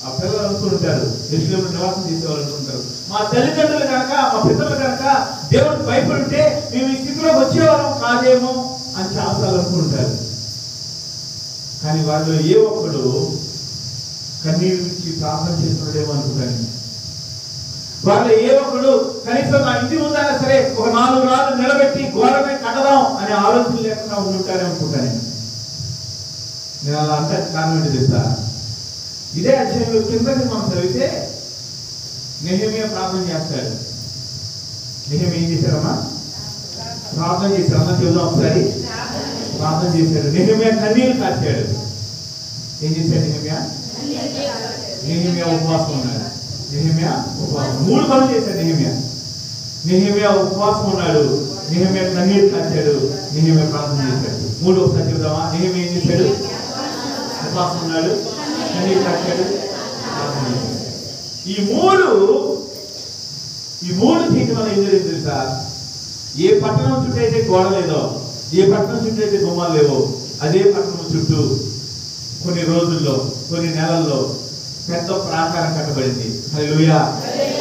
ఆ పిల్లలు అనుకుంటారు, యెరూషలేములో నివాసం చేసేవాళ్ళు అనుకుంటారు, మా తల్లిదండ్రులు కనుక, మా పిల్లలు కనుక దేవుడికి భయపడుంటే మేము ఈ స్థితిలోకి వచ్చేవాళ్ళం కాదేమో అని చాలాసార్లు అనుకుంటారు. కానీ వాళ్ళు ఏ ఒక్కడు కన్నీరు నుంచి ప్రార్థన చేస్తున్నాడేమో అనుకుంటాను. వాళ్ళు ఏ ఒక్కడు కనీసం నా ఇంటి ముందైనా సరే ఒక 4 రాళ్ళు నిలబెట్టి గోడపై కట్టదాం అనే ఆలోచన లేకుండా ఉంటారే అనుకుంటాను. నేను అలా అంటే కారణం ఏంటి తెలుసా? ఇదే అధ్యాయంలో కిందకి మనం చదివితే నెహెమీయా ప్రార్థన చేస్తాడు. నెహెమీయా ఏం చేశారమ్మా? ప్రార్థన చేశారు. అన్న చెబుదాం ఒకసారి. ప్రార్థన చేశాడు. నెహెమీయా కన్నీరు కార్చాడు. ఏం చేశాడు నెహెమీయా? నెహెమీయా ఉపవాసం ఉన్నాడు. నెహెమీయా ఉపవాసం 3 పనులు చేశాడు. నెహెమీయా ఉపవాసం ఉన్నాడు, నెహెమీయా కన్నీరు కార్చాడు, నెహెమీయా ప్రార్థన చేశాడు. 3 ఒకసారి చెబుదామా? నెహెమీయా ఏం చేశాడు? ఉపవాసం ఉన్నాడు, కన్నీరు కార్చాడు, ప్రార్థన చేశాడు. ఈ మూడు చేయటం వల్ల ఏం జరిగింది తెలుసా? ఏ పట్టణం చుట్టూ అయితే గోడ లేదో, ఏ పట్టణం చుట్టూ అయితే గుమ్మాలు లేవో, అదే పట్టణం చుట్టూ కొన్ని రోజుల్లో, కొన్ని నెలల్లో పెద్ద ప్రాకారం కట్టబడింది. హల్లెలూయా!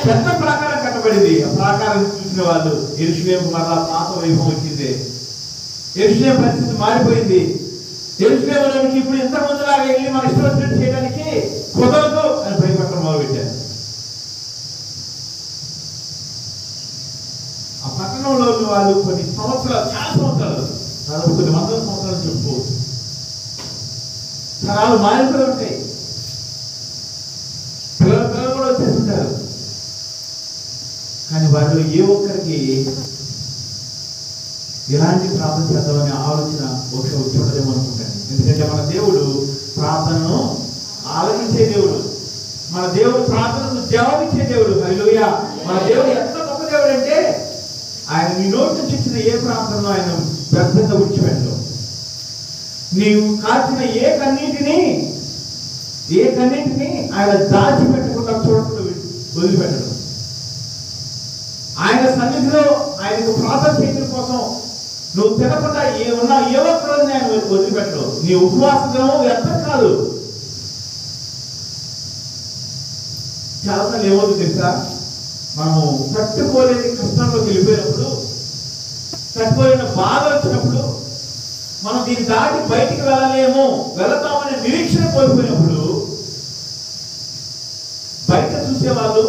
పెద్ద ప్రాకారం కట్టబడింది. ఆ ప్రాకారం చూసిన వాళ్ళు యెరూషలేము మరలా పాత వైభవం వచ్చింది. యెరూషలేము పరిస్థితి మారిపోయింది. యెరూషలేములోనికి ఇప్పుడు ఇంత ముందులాగా వెళ్ళి మన ఇష్టం వచ్చినట్టు చేయడానికి కుదరదు అని భయపడటం మొదలుపెట్టారు. ఆ పట్టణంలో వాళ్ళు కొన్ని సంవత్సరాలు, చాలా సంవత్సరాలు, దాదాపు కొన్ని వందల సంవత్సరాలు చెప్పుకోవచ్చు, తరాలు మారిపోయి ఉంటాయి. పిల్లలు కూడా వచ్చేస్తుంటారు. కానీ వారిలో ఏ ఒక్కరికి ఎలాంటి ప్రార్థన చేద్దామనే ఆలోచన ఒకటి వచ్చి ఉండదేమో అనుకుంటాను. ఎందుకంటే మన దేవుడు ప్రార్థనను ఆలకించే దేవుడు, మన దేవుడు ప్రార్థనకు జవాబిచ్చే దేవుడు. హల్లెలూయా! మన దేవుడు ఎంత గొప్ప దేవుడు అంటే ఆయన నీ నోటి నుంచి ఇచ్చిన ఏ ప్రార్థనలో ఆయన వ్యర్థంగా విడిచిపెట్టడు. నీవు కాచిన ఏ కన్నీటిని ఆయన దాచిపెట్టకుండా చూడకుండా వదిలిపెట్టడం. ఆయన సన్నిధిలో ఆయనకు ప్రార్థన చేయడం కోసం నువ్వు తినకుండా ఏ ఒక్క రోజుని ఆయన వదిలిపెట్టడం. నీ ఉపవాస దినం వ్యర్థం కాదు. చాలాసార్లు ఏమవుతుంది తెలుసా, మనము తట్టుకోలేని కష్టంలోకి వెళ్ళిపోయినప్పుడు, తట్టుకోలేని బాధ వచ్చినప్పుడు, మనం దీన్ని దాటి బయటికి వెళతామనే నిరీక్షణ కోల్పోయినప్పుడు బయట చూసేవాళ్ళు,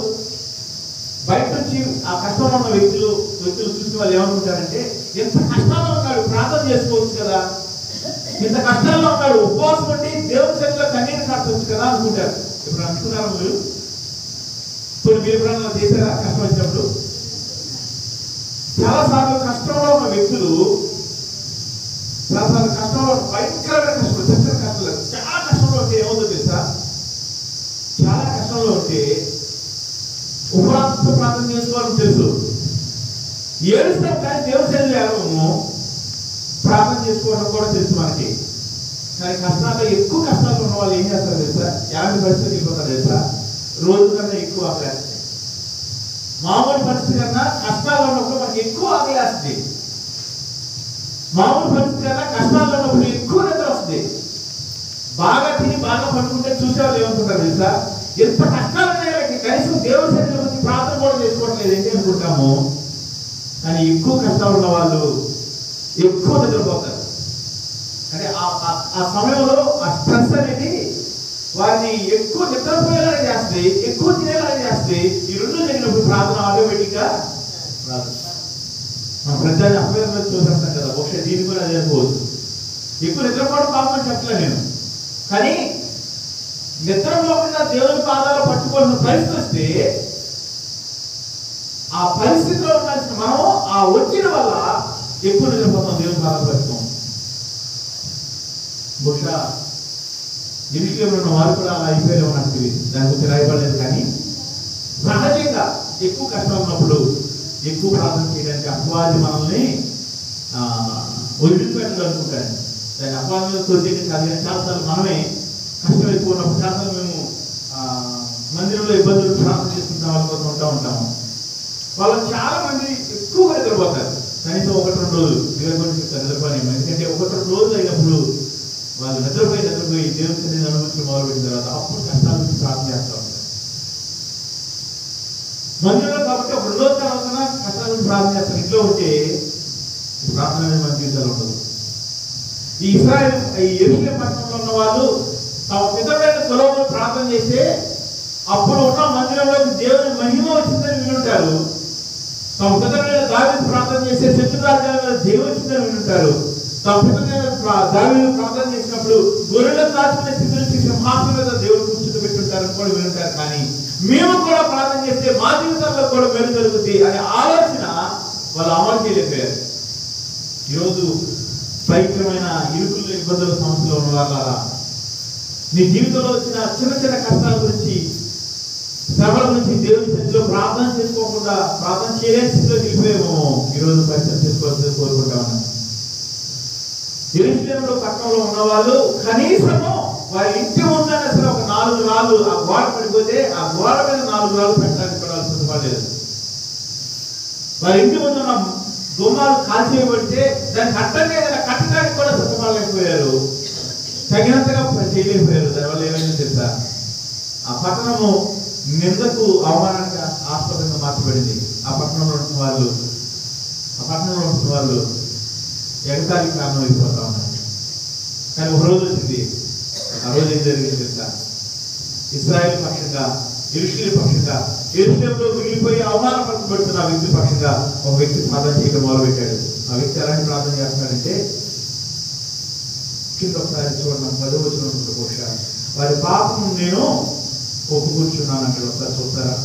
బయట నుంచి ఆ కష్టంలో ఉన్న వ్యక్తులు చూసే వాళ్ళు ఏమనుకుంటారంటే, ఎంత కష్టాల్లో ఉన్నాడు, ప్రార్థన చేసుకోవచ్చు కదా, ఇంత కష్టాల్లో ఉన్నాడు, ఉపవాసం ఉండి దేవుని సన్నిధిలో కన్నీరు కార్చవచ్చు కదా అనుకుంటారు. ఇప్పుడు అనుకున్నారా మీరు? ఇప్పుడు మీరు ఎప్పుడన్నా చేశారా కష్టం వచ్చినప్పుడు? చాలాసార్లు కష్టంలో ఉన్న వ్యక్తులు, చాలాసార్లు కష్టంలో భయంకరమైన కష్టం, చచ్చిన కష్టం, చాలా కష్టంలో ఉంటే ఏమవుతుందో తెలుసా, చాలా కష్టంలో ఉంటే ఉపవాసంతో ప్రార్థన చేసుకోవాలని తెలుసు, ఏడుస్తాం కానీ దేవుని సన్నిధిలో ఏడవము, ప్రార్థన చేసుకోవడం కూడా తెలుసు మనకి. కానీ కష్టాల్లో, ఎక్కువ కష్టాలు ఉన్న వాళ్ళు ఏం చేస్తారు తెలుసా, ఎలాంటి పరిస్థితి వెళ్ళిపోతారు తెలుసా, రోజు కన్నా ఎక్కువ ఆకలేస్తుంది. మామూలు పరిస్థితి కన్నా కష్టాల్లో ఉన్నప్పుడు మనకి ఎక్కువ ఆకలేస్తుంది. మామూలు పరిస్థితి కన్నా కష్టాల్లో ఉన్నప్పుడు ఎక్కువ నిద్ర వస్తుంది. బాగా తిని బాగా పట్టుకుంటే చూసేవాళ్ళు ఏమనుకుంటారు తెలుసా, ఎంత కష్టాలు ఉన్నాయో కనీసం దేవుని సన్నిధిలో వచ్చి ప్రార్థన కూడా చేసుకోవడం లేదంటే అనుకుంటాము. కానీ ఎక్కువ కష్టాలు ఉన్న వాళ్ళు ఎక్కువ నిద్రపోతారు. అంటే ఆ సమయంలో ఆ స్ట్రెస్ అనేది వారిని ఎక్కువ నిద్రపోయేలాగా చేస్తే, ఎక్కువ తినేలాగా చేస్తే, ఈ రెండు జరిగినప్పుడు ప్రార్థన ఆటోమేటిక్ గా రాదు. మన ప్రజల్ని అపవేదన చూసేస్తాం కదా, బహుశా దీన్ని కూడా అదే అనుకోవచ్చు. ఎక్కువ నిద్రపోవడం పాపం చెప్పలే నేను, కానీ నిద్రపోకుండా దేవుని పాదాలు పట్టుకోవాల్సిన పరిస్థితి వస్తే, ఆ పరిస్థితిలో ఉండాల్సిన మనం ఆ ఒత్తిడి వల్ల ఎక్కువ నిద్రపోతాం, దేవుని పాదాలు పట్టుకోం. బహుశా ఎన్నికల్లో ఉన్న వారు కూడా అలా అయిపోయారు నాకు తెలియదు, దాని గురించి రాయబడలేదు. కానీ సహజంగా ఎక్కువ కష్టం ఉన్నప్పుడు ఎక్కువ ప్రార్థన చేయడానికి అపవాది మనల్ని వదిలిపెట్టడం అనుకుంటాను. దాన్ని అపవాది తోచేయడం కాదు, కానీ చాలాసార్లు మనమే కష్టం ఎక్కువ ఉన్నప్పుడు చాలాసార్లు మేము మందిరంలో ఇబ్బందులు ప్రార్థన చేసుకుంటాం, వాళ్ళ కోసం ఉంటాము. వాళ్ళు చాలా మంది ఎక్కువగా నిద్రపోతారు, కనీసం 1-2 రోజులు నిద్రపోలేము. ఎందుకంటే 1-2 రోజులు అయినప్పుడు వాళ్ళు నిద్రపోయి దేవుని సన్నిధిని అనుభవించడం మొదలుపెట్టిన తర్వాత అప్పుడు కష్టాల నుంచి ప్రార్థన చేస్తూ ఉంటారు. మందిరంలో కాబట్టి ఒక 2 రోజుల తర్వాత కష్టాల నుంచి ప్రార్థన చేస్తారు. ఇంట్లో ఉంటే ప్రార్థన అనేది మన జీవితాలు ఉండదు. ఈ యెరూషలేము పట్టణంలో ఉన్న వాళ్ళు తమ పితరుడైన సొలొమోను ప్రార్థన చేస్తే అప్పుడు ఉన్న మందిరంలోకి దేవుని మహిమ వచ్చిందని వినుంటారు. తమ పితరుడైన దావీదు ప్రార్థన చేస్తే శత్రు రాజ్యాల మీద దేవుడు వచ్చిందని వినుంటారు. తమ పితరుడైన దావీదు ప్రార్థన చేసినప్పుడు గొర్రెలను దాచుకునే స్థితి నుంచి సింహాసనం మీద దేవుడు కూర్చుంటూ కూడా వినుంటారు. కానీ మేము కూడా ప్రార్థన చేస్తే మా జీవితాల్లో కూడా మేలు జరుగుతుంది అనే ఆలోచన వాళ్ళు అమలు చేయలేకపోయారు. ఈరోజు భయంకరమైన ఇరుకులు, ఇబ్బందుల సమస్యలు ఉన్న వాళ్ళ నీ జీవితంలో వచ్చిన చిన్న చిన్న కష్టాల గురించి, శ్రమల గురించి దేవుని సన్నిధిలో ప్రార్థన చేసుకోకుండా ప్రార్థన చేయలేని స్థితిలో వెళ్ళిపోయేమో ఈరోజు పరిచయం చేసుకోవాల్సింది కోరుకుంటా ఉన్నాను. యెరూషలేములో పట్టణంలో ఉన్న వాళ్ళు కనీసము వారి ఇంటి ముందని అసలు ఒక 4 రాళ్ళు, ఆ గోడ పడిపోతే ఆ గోడ మీద 4 రాళ్ళు పెట్టడానికి కూడా సిద్ధపడలేదు. వారి ఇంటి ముందు ఉన్న గుమ్మాలు కాల్చేయబడితే దానికి అడ్డంగా ఏదైనా కట్టడానికి కూడా సిద్ధపడలేకపోయారు, తగినంతగా చేయలేకపోయారు. దానివల్ల ఏమైంది తెలుసా, ఆ పట్టణము నిందకు అవమానానికి ఆస్పదంగా మార్చబడింది. ఆ పట్టణంలో ఉంటున్న వాళ్ళు ఎగతాళికి కారణం అయిపోతా ఉన్నారు. కానీ ఒక రోజు వచ్చింది, ఆ రోజు ఏం జరిగింది తెలుసా, ఇశ్రాయేలు పక్షంగా, యెరూషలేము పక్షంగా, యెరూషలేములో మిగిలిపోయి అవమానపరచబడుతున్న ఆ వ్యక్తి పక్షంగా ఒక వ్యక్తి ప్రార్థన చేయడం మొదలుపెట్టాడు. ఆ వ్యక్తి ఎలాంటి ప్రార్థన చేస్తున్నాడంటే, కింద ఒకసారి చూడండి, 10వ వచనం బహుశా, వారి పాపం నేను ఒప్పుకూర్చున్నాను అంటే ఒకసారి చూస్తారా?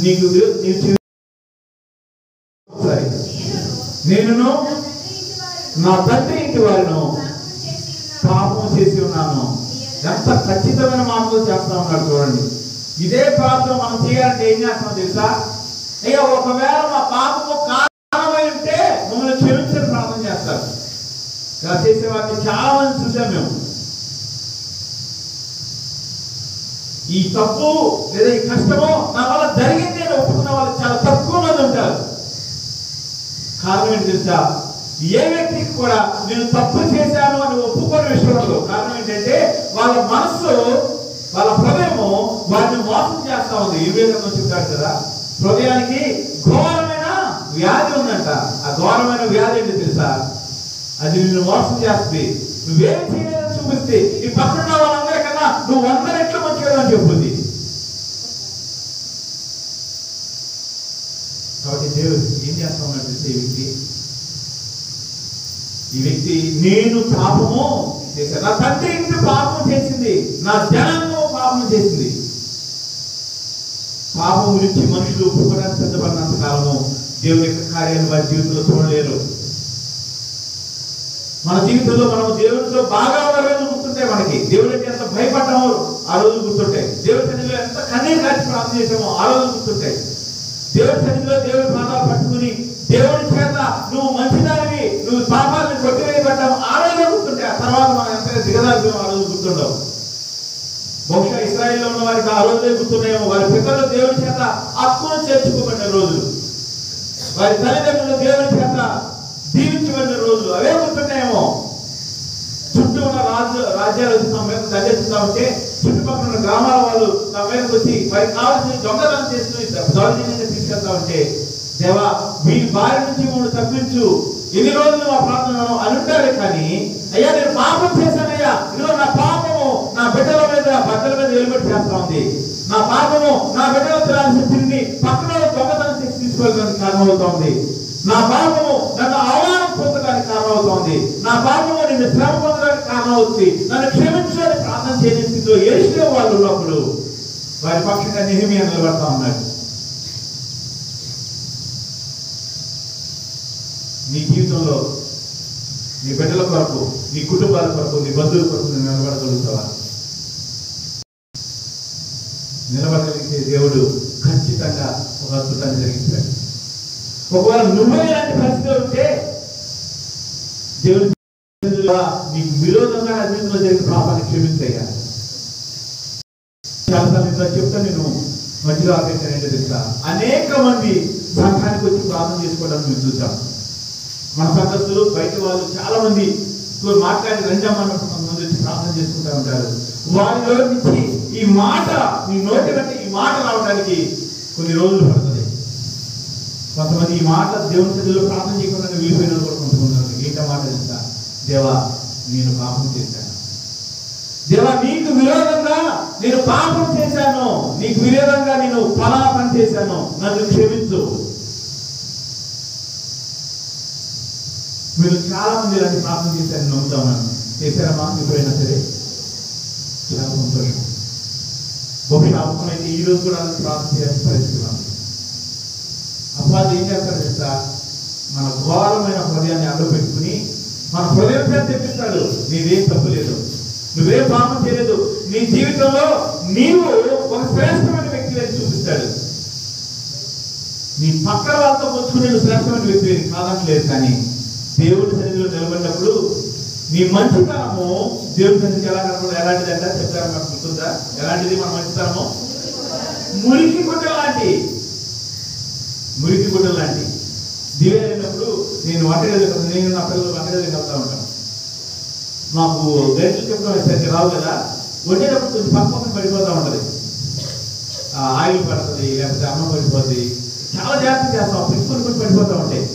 నీకు నేనును నా తండ్రి ఇంటి వారిను పాపం చేసి ఉన్నాను. ఎంత ఖచ్చితమైన మాటలు చేస్తా ఉన్నాడు చూడండి. ఇదే ప్రార్థన మనం చేయాలంటే ఏం చేస్తాం తెలుసా? అయ్యా ఒకవేళ మా పాపము కారణమై ఉంటే మమ్మల్ని క్షమించని ప్రార్థన చేస్తారు. ఇలా చేసేవారిని చాలా మంది చూసాం మేము. ఈ తప్పు లేదా ఈ కష్టమో నా వల్ల జరిగింది అని ఒప్పుకున్న వాళ్ళు చాలా తక్కువ మంది ఉంటారు. కారణం ఏంటి తెలుసా? ఏ వ్యక్తికి కూడా నేను తప్పు చేశాను అని ఒప్పుకోని విషయంలో కారణం ఏంటంటే వాళ్ళ మనస్సు, వాళ్ళ హృదయము వారిని మోసం చేస్తా ఉంది. ఈ విధంగా చెప్తారు కదా, హృదయానికి ఘోరమైన వ్యాధి ఉందంట. ఆ ఘోరమైన వ్యాధి ఏంటి తెలుసా? అది నిన్ను మోసం చేస్తుంది. నువ్వేం చేయలేదని చూపిస్తే ఈ పక్కన వాళ్ళందరికన్నా నువ్వు 100 రెట్లు మంచిగా అని చెప్పుద్ది. కాబట్టి దేవుడు ఏం చేస్తా ఉన్నాడు తెలుసా? ఈ వ్యక్తి నేను పాపము చేశాను, నా తండ్రి ఇంటి పాపం చేసింది, నా జనము పాపం చేసింది. పాపం గురించి మనుషులు ఒప్పుకోవడానికి సిద్ధపడినంత కాలము దేవుని యొక్క కార్యాలు వారి జీవితంలో చూడలేరు. మన జీవితంలో మనం దేవుడితో బాగా ఉన్న రోజులు గుర్తుంటాయి. మనకి దేవుడికి ఎంత భయపడ్డామో ఆ రోజులు గుర్తుంటాయి. దేవుడి సన్నిధిలో ఎంత కన్నీరు కాచి ప్రార్థన చేసామో ఆ రోజులు గుర్తుంటాయి. దేవుడి సన్నిధిలో దేవుడి పాదాలు పట్టుకుని దేవుడి చేత నువ్వు మంచిదానివి, నువ్వు పాపాలను కొట్టివేయబడ్డావు ఆ రోజు గుర్తుంటాయి. ఆ తర్వాత మనం ఎంతగా దిగదారిపోయాం ఆ రోజు గుర్తుండవు. బహుశా ఇశ్రాయేల్లో ఉన్న వారికి ఆ రోజులే గుర్తున్నాయేమో. వారి పితరులు దేవుడి చేత హక్కును చేర్చుకోబడిన రోజులు, వారి తల్లిదండ్రులు దేవుడి చేత దీవించబడిన రోజులు అవే గుర్తున్నాయేమో. చుట్టూ ఉన్న రాజ్యాలు వచ్చి తమ మీద దండెత్తుతా ఉంటే చుట్టుపక్కల ఉన్న గ్రామాల వాళ్ళు తమ మీదకి వచ్చి వారికి కావాల్సిన దొంగతనం చేసుకుని దౌర్జన్యంగా తీసుకెళ్తా ఉంటే, దేవా వీరి బారి నుంచి మమ్మల్ని తప్పించు, ఎన్ని రోజులు మా ప్రార్థనను అని ఉంటారే. కానీ అయ్యా నేను పాపం చేశానయ్యా, ఇదిగో నా పాపము నా బిడ్డల మీద బట్టల మీద వెలుబడి చేస్తా ఉంది, నా పాపము నా బిడ్డల తినాల్సిన తిరిగి పక్కన దొంగతనం చేసి తీసుకోవడానికి కారణమవుతా ఉంది, నా పాపము నన్ను అవమానం పొందడానికి కారణమవుతోంది, నా పాపము నిన్ను శ్రమ పొందడానికి కారణమవుతుంది, నన్ను క్షమించడానికి ప్రార్థన చేయని స్థితిలో ఏడ్చే వాళ్ళు ఉన్నప్పుడు వారి పక్షంగా నెహెమీయా నిలబడతా ఉన్నాడు. నీ జీవితంలో నీ బిడ్డల కొరకు, నీ కుటుంబాల కొరకు, నీ బంధువుల కొరకు నువ్వు నిలబడగలుగుతావా? నిలబడగలిగితే దేవుడు ఖచ్చితంగా ఒక అద్భుతాన్ని జరిగిస్తాడు. ఒకవేళ నువ్వే ఇలాంటి పరిస్థితి ఉంటే దేవుడు నీకు విరోధంగా అన్నింటిలో జరిగిన పాపాన్ని క్షమించయ్యా. చాలాసార్లు చెప్తా నేను మంచిగా ఆపేశానంటే తెలుసా, అనేక మంది సంఘానికి వచ్చి ప్రార్థన చేసుకోవడానికి మేము చూసాం. మన సంఘస్థులు బయట వాళ్ళు చాలా మంది మాట్లాడి రంజమ్మన్నప్పుడు కొంతమంది వచ్చి ప్రార్థన చేసుకుంటూ ఉంటారు. వారిలో నుంచి ఈ మాట, నీ నోటి కంటే ఈ మాట రావడానికి కొన్ని రోజులు పడుతుంది. కొంతమంది ఈ మాట దేవుని సన్నిధిలో ప్రార్థన చేయకుండా వీలిపోయిన కూడా కొంతమంది ఏంట మాట తెలుసా? దేవా నేను పాపం చేశాను, దేవా నీకు విరోధంగా నేను పాపం చేశాను, నీకు విరోధంగా నేను ఫలానా పని చేశాను, నన్ను క్షమించు. మీరు చాలా మంది ఇలాంటి ప్రార్థన చేశారని నమ్ముతా ఉన్నాను. చేశారమ్మా ఎప్పుడైనా సరే? చాలా సంతోషం. బహుశా అవసరమైతే ఈ రోజు కూడా ప్రార్థన చేయాల్సిన పరిస్థితి ఉంది. అపవాది ఏం చేస్తాడు తెలుసా? మన ఘోరమైన హృదయాన్ని అడ్డు పెట్టుకుని మన హృదయం పేరు తెప్పిస్తాడు. నీదేం తప్పు లేదు, నువ్వేం పాపం చేయలేదు, నీ జీవితంలో నీవు ఒక శ్రేష్టమైన వ్యక్తి అని చూపిస్తాడు. నీ పక్కన వాళ్ళతో పోల్చుకుని నేను శ్రేష్టమైన వ్యక్తి కాదట్లేదు. కానీ దేవుడి సన్నిధిలో నిలబడినప్పుడు నీ మంచితనము దేవుడి సన్నిధికి ఎలా కనపడదు? ఎలాంటిది అంటే చెప్తారా? మాకు గుర్తుందా? ఎలాంటిది మన మంచితనము? మురికి గుడ్డ లాంటి, మురికి గుడ్డ లాంటి. దివే అయినప్పుడు నేను నా పిల్లలు వంటగదికి వెళ్తా ఉంటాను. మాకు గైడ్లు చెప్పడం సరిగ్గా రావు కదా, వండేటప్పుడు కొంచెం పక్కన పడిపోతూ ఉంటుంది, ఆయిల్ పడుతుంది, లేకపోతే అన్నం పడిపోతుంది. చాలా జాగ్రత్త చేస్తాం, పిచ్చుకొని కొన్ని పడిపోతూ ఉంటాయి.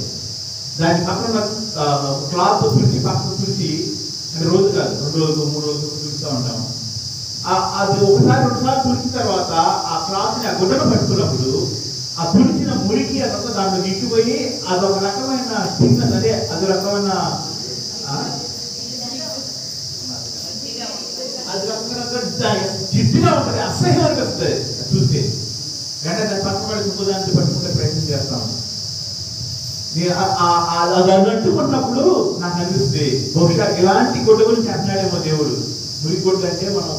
దాని పక్కన క్లాత్ తుడిచి పక్కన తుడిచి, అంటే రోజు కాదు 2 రోజులు 3 రోజులు తుడుస్తూ ఉంటాము. అది ఒకసారి 2 సార్లు తుడిచిన తర్వాత ఆ క్లాత్ని ఆ గుడ్డను పట్టుకున్నప్పుడు ఆ తుడిచిన మురికి అదంతా దాంట్లో నిండిపోయి అదొక రకమైన స్టిఫ్నెస్, అదే అది రకమైన జిడ్డుగా ఉంటుంది, అసహ్యం అనిపిస్తుంది చూస్తే. వెంటనే దాన్ని పక్కపడి శుభ్రదాన్ని పట్టుకుంటే ప్రయత్నం చేస్తాము. అది అంటుకున్నప్పుడు నాకు అనిపిస్తుంది బహుశా ఇలాంటి గుడ్డ గురించి అంటున్నాడేమో దేవుడు. మురికి గుడ్డ అంటే మనం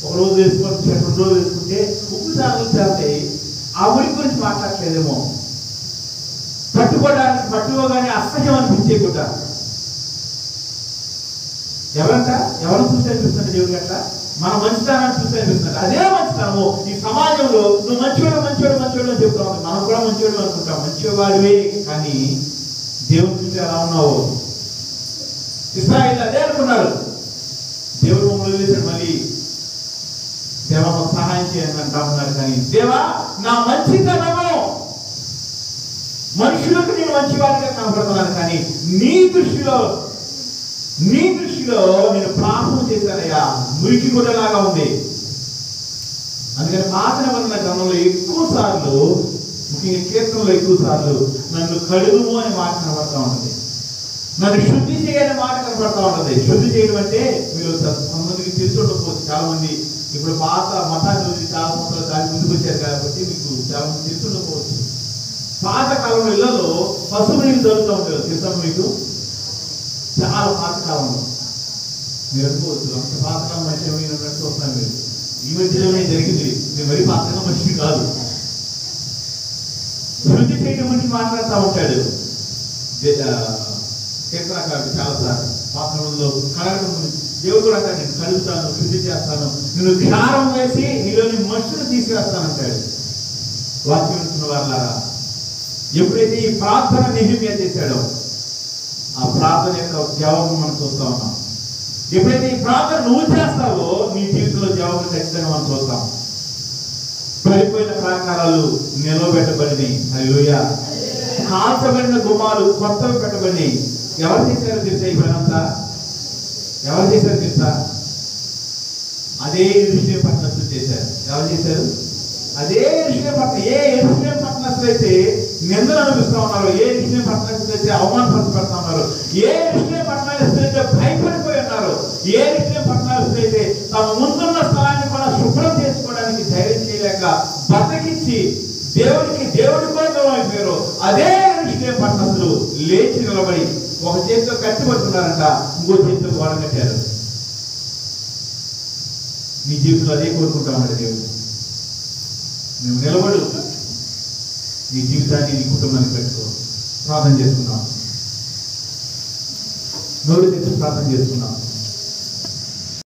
ఒక రోజు వేసుకొని 2 రోజులు వేసుకుంటే ఉప్పు సార్లు చేస్తే ఆ మురికి గురించి మాట్లాడలేదేమో. పట్టుకోగానే అసహ్యం అనిపించే గుడ్డ. ఎవరు చూస్తే అనిపిస్తుంది దేవుడు అట్లా? మన మంచితనాన్ని చూస్తే అనిపిస్తుంది. అదే మంచితనము ఈ సమాజంలో నువ్వు మంచివాడు అని చెప్తా ఉంది. మనం కూడా మంచివాడు అనుకుంటాం, మంచివాడివే. కానీ దేవుడు చూస్తే ఎలా ఉన్నావు? ఇశ్రాయేలు అదే అనుకున్నారు. దేవుడు మమ్మల్ని వదిలేశాడు, మళ్ళీ దేవా మాకు సహాయం చేయాలని అంటా ఉన్నారు. కానీ దేవా నా మంచితనము మనుషులకు నేను మంచివాడిగా కనపడుతున్నాను, కానీ నీ దృష్టిలో నేను పాపం చేశానయ్యా, మురికి గుడ్డలాగా ఉంది. అందుకని పాత నిబంధన గ్రంథంలో ఎక్కువ సార్లు, ముఖ్యంగా కీర్తనలో ఎక్కువ సార్లు నన్ను కడుగుము అనే మాట కనబడతా ఉంటుంది, నన్ను శుద్ధి చేయని మాట కనబడతా ఉంటుంది. శుద్ధి చేయడం అంటే మీరు కొంతమందికి తెలిసి ఉండకపోవచ్చు. చాలా మంది ఇప్పుడు పాత మతాన్ని వదిలి చాలా సంవత్సరాలు దాని ముందుకు వచ్చారు కాబట్టి మీకు చాలా మంది తెలిసి ఉండకపోవచ్చు. పాత కాలంలో ఇళ్లలో పసుపు నీళ్ళు జరుగుతూ ఉంటారు, తెలుసా మీకు? చాలా పాతకాలంలో మీరు అనుకోవచ్చు అంత పాతకాలం మంచి ఉన్నట్టు చూస్తున్నాను. మీరు ఈ మధ్యలోనే జరిగింది, మీరు మరీ పాతకాలం మంచిది కాదు. శుద్ధి చేయడం గురించి మాట్లాడుతూ ఉంటాడు కీర్తనకారుడు చాలాసార్లు. పాత్రలో కడగడం గురించి దేవుడు కూడా అంటాడు, నేను కడుగుతాను, శుద్ధి చేస్తాను, నేను క్షారం వేసి నీలోని మనుషులు తీసుకురాస్తానంటాడు. వాక్యం వింటున్న వాళ్ళారా, ఎప్పుడైతే ఈ ప్రార్థన నెహెమ్యా చేశాడో ఆ ప్రార్థన యొక్క జవాబు మనం చూస్తా ఉన్నాం. ఎప్పుడైతే ఈ ప్రార్థన నువ్వు చేస్తావో నీ జీవితంలో జవాబు ఖచ్చితంగా మనం చూస్తాం. పడిపోయిన ప్రాకారాలు నిలవబెట్టబడినాయి. హల్లెలూయా. కాల్చబడిన గుమ్మాలు కొత్తవి పెట్టబడినాయి. ఎవరు చేశారో తెలుసా? ఈ పనంతా ఎవరు చేశారో తెలుసా? అదే యెరూషలేము పట్టణస్థులు చేశారు. ఎవరు చేశారు? అదే యెరూషలేము పట్టణం. ఏ యెరూషలేము పట్టణస్థులు అయితే నిందలు అనిపిస్తా ఉన్నారు, ఏ యెరూషలేము పట్టణస్థులు అయితే అవమానపరచబడతా ఉన్నారు, ఏ యెరూషలేము పట్టణస్థులు అయితే భయపడిపోయి ఉన్నారు, ఏ యెరూషలేము పట్టణస్థులు అయితే తమ ముందున్న స్థలాన్ని కూడా శుభ్రం చేసుకోవడానికి ధైర్యం చేయలేక బతకించి దేవుడి కోసం అయిపోయారు, అదే యెరూషలేము పట్టణస్థులు లేచి నిలబడి ఒక చేతితో కట్టి పట్టుకున్నారంట, ఇంకో చేతితో గోడ కట్టారు. నీ జీవితంలో అదే కోరుకుంటామండి దేవుడు. నువ్వు నిలబడు, నీ జీవితాన్ని నీ కుటుంబాన్ని పెట్టుకో. ప్రార్థన చేసుకున్నాం, నోరు తెచ్చి ప్రార్థన చేసుకున్నాం.